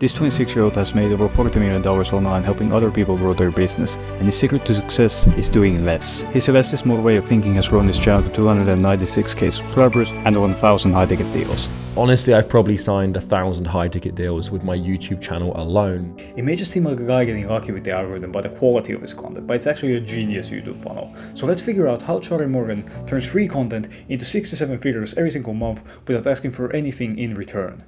This 26-year-old has made over $40 million online helping other people grow their business, and his secret to success is doing less. His less more way of thinking has grown his channel to 296k subscribers and 1,000 high-ticket deals. Honestly, I've probably signed 1,000 high-ticket deals with my YouTube channel alone. It may just seem like a guy getting lucky with the algorithm by the quality of his content, but it's actually a genius YouTube funnel. So let's figure out how Charlie Morgan turns free content into 6 to 7 figures every single month without asking for anything in return.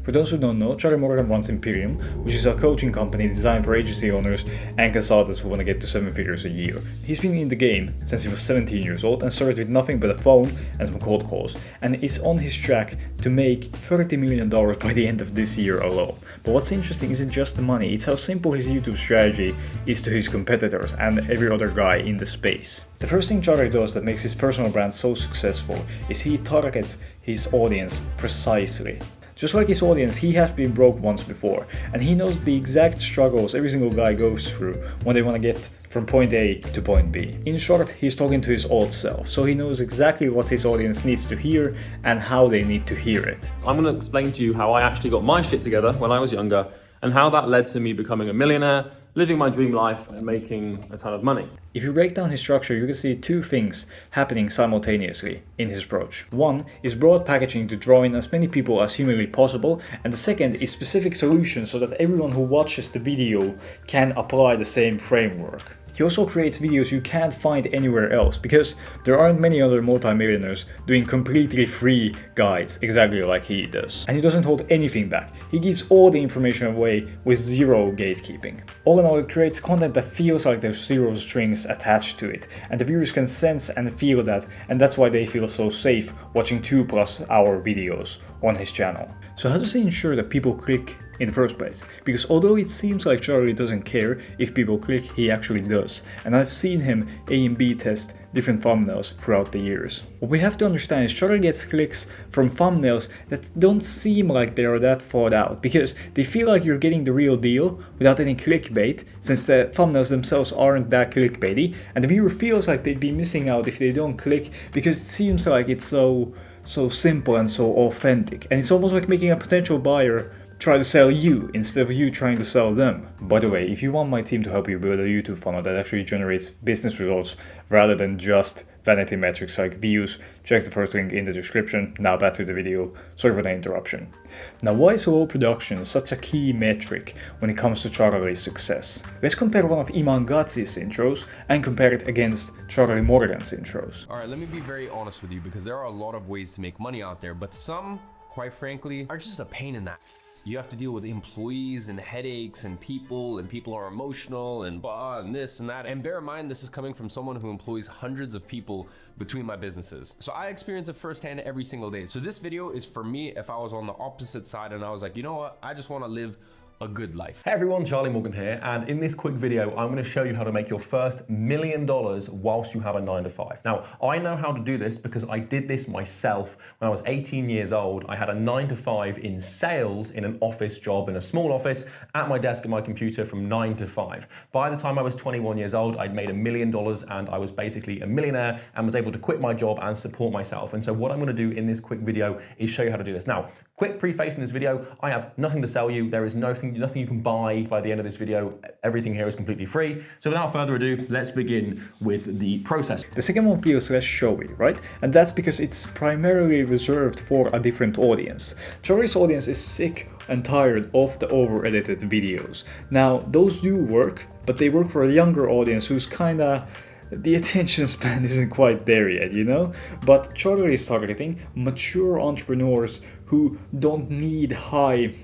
For those who don't know, Charlie Morgan runs Imperium, which is a coaching company designed for agency owners and consultants who want to get to 7 figures a year. He's been in the game since he was 17 years old and started with nothing but a phone and some cold calls, and is on his track to make $30 million by the end of this year alone. But what's interesting isn't just the money, it's how simple his YouTube strategy is to his competitors and every other guy in the space. The first thing Charlie does that makes his personal brand so successful is he targets his audience precisely. Just like his audience, he has been broke once before, and he knows the exact struggles every single guy goes through when they want to get from point A to point B. In short, he's talking to his old self, so he knows exactly what his audience needs to hear and how they need to hear it. I'm going to explain to you how I actually got my shit together when I was younger, and how that led to me becoming a millionaire, living my dream life and making a ton of money. If you break down his structure, you can see two things happening simultaneously in his approach. One is broad packaging to draw in as many people as humanly possible, and the second is specific solutions so that everyone who watches the video can apply the same framework. He also creates videos you can't find anywhere else, because there aren't many other multimillionaires doing completely free guides exactly like he does. And he doesn't hold anything back. He gives all the information away with zero gatekeeping. All in all, it creates content that feels like there's zero strings attached to it, and the viewers can sense and feel that, and that's why they feel so safe watching 2+ hour videos on his channel. So how does he ensure that people click in the first place? Because although it seems like Charlie doesn't care if people click, he actually does. And I've seen him A and B test different thumbnails throughout the years. What we have to understand is Charlie gets clicks from thumbnails that don't seem like they are that thought out, because they feel like you're getting the real deal without any clickbait, since the thumbnails themselves aren't that clickbaity, and the viewer feels like they'd be missing out if they don't click, because it seems like it's so simple and so authentic. And it's almost like making a potential buyer try to sell you instead of you trying to sell them. By the way, if you want my team to help you build a YouTube funnel that actually generates business results rather than just vanity metrics like views, check the first link in the description. Now back to the video. Sorry for the interruption. Now, why is low production such a key metric when it comes to Charlie's success? Let's compare one of Iman Gadzhi's intros and compare it against Charlie Morgan's intros. Alright, let me be very honest with you, because there are a lot of ways to make money out there, but some, quite frankly, are just a pain in the ass. You have to deal with employees and headaches and people are emotional and blah and this and that. And bear in mind, this is coming from someone who employs hundreds of people between my businesses. So I experience it firsthand every single day. So this video is for me if I was on the opposite side and I was like, you know what, I just want to live a good life. Hey everyone, Charlie Morgan here, and in this quick video, I'm going to show you how to make your first $1 million whilst you have a 9-to-5. Now, I know how to do this because I did this myself when I was 18 years old. I had a 9-to-5 in sales in an office job, in a small office, at my desk at my computer from 9 to 5. By the time I was 21 years old, I'd made $1 million and I was basically a millionaire and was able to quit my job and support myself. And so what I'm going to do in this quick video is show you how to do this. Now, quick preface in this video, I have nothing to sell you. There is nothing you can buy by the end of this video. Everything here is completely free. So without further ado, let's begin with the process. The second one feels less showy, right? And that's because it's primarily reserved for a different audience. Charlie's audience is sick and tired of the over-edited videos. Now, those do work, but they work for a younger audience who's kinda, the attention span isn't quite there yet, you know? But Charlie is targeting mature entrepreneurs who don't need high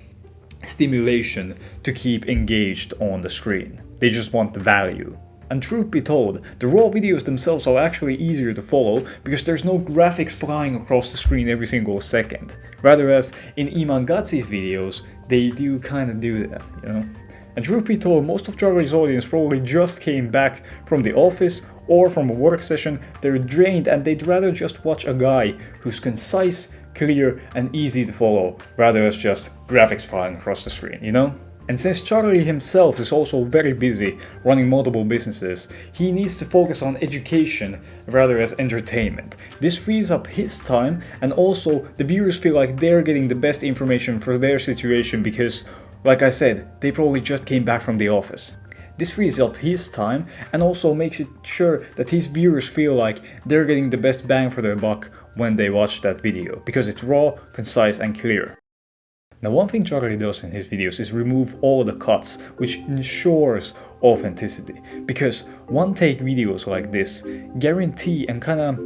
stimulation to keep engaged on the screen. They just want the value. And truth be told, the raw videos themselves are actually easier to follow because there's no graphics flying across the screen every single second. Rather, as in Iman Gadzhi's videos, they do kind of do that, you know? And truth be told, most of Charlie's audience probably just came back from the office or from a work session. They're drained and they'd rather just watch a guy who's concise, clear and easy to follow, rather as just graphics flying across the screen, you know? And since Charlie himself is also very busy running multiple businesses, he needs to focus on education rather as entertainment. This frees up his time, and also the viewers feel like they're getting the best information for their situation because, like I said, they probably just came back from the office. This frees up his time and also makes it sure that his viewers feel like they're getting the best bang for their buck when they watch that video, because it's raw, concise and clear. Now, one thing Charlie does in his videos is remove all the cuts, which ensures authenticity, because one-take videos like this guarantee and kinda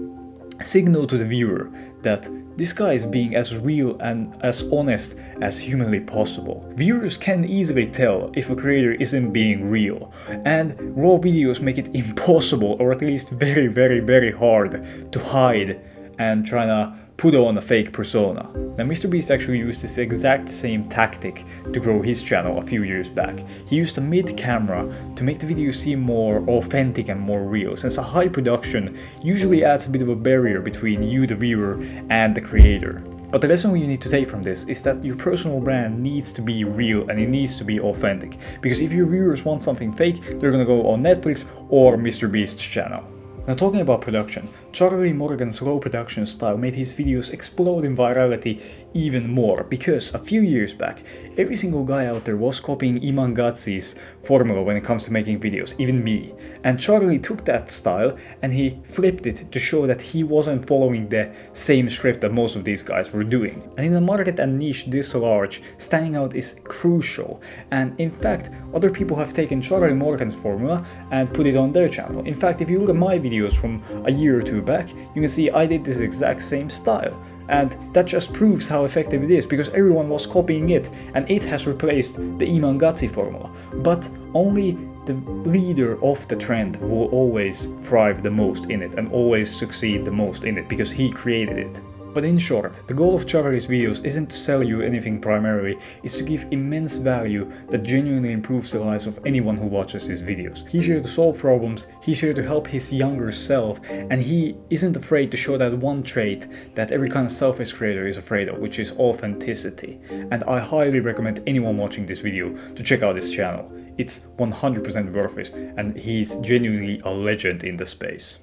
signal to the viewer that this guy is being as real and as honest as humanly possible. Viewers can easily tell if a creator isn't being real, and raw videos make it impossible, or at least very, very, very hard to hide and try to put on a fake persona. Now, MrBeast actually used this exact same tactic to grow his channel a few years back. He used a mid-camera to make the video seem more authentic and more real, since a high production usually adds a bit of a barrier between you, the viewer, and the creator. But the lesson you need to take from this is that your personal brand needs to be real and it needs to be authentic. Because if your viewers want something fake, they're gonna go on Netflix or MrBeast's channel. Now, talking about production, Charlie Morgan's low production style made his videos explode in virality even more, because a few years back, every single guy out there was copying Iman Gadzhi's formula when it comes to making videos, even me. And Charlie took that style and he flipped it to show that he wasn't following the same script that most of these guys were doing. And in a market and niche this large, standing out is crucial. And in fact, other people have taken Charlie Morgan's formula and put it on their channel. In fact, if you look at my videos from a year or two back, you can see I did this exact same style. And that just proves how effective it is, because everyone was copying it and it has replaced the Iman Gadzhi formula. But only the leader of the trend will always thrive the most in it and always succeed the most in it, because he created it. But in short, the goal of Charlie's videos isn't to sell you anything primarily, it's to give immense value that genuinely improves the lives of anyone who watches his videos. He's here to solve problems, he's here to help his younger self, and he isn't afraid to show that one trait that every kind of selfish creator is afraid of, which is authenticity. And I highly recommend anyone watching this video to check out his channel. It's 100% worth it, and he's genuinely a legend in the space.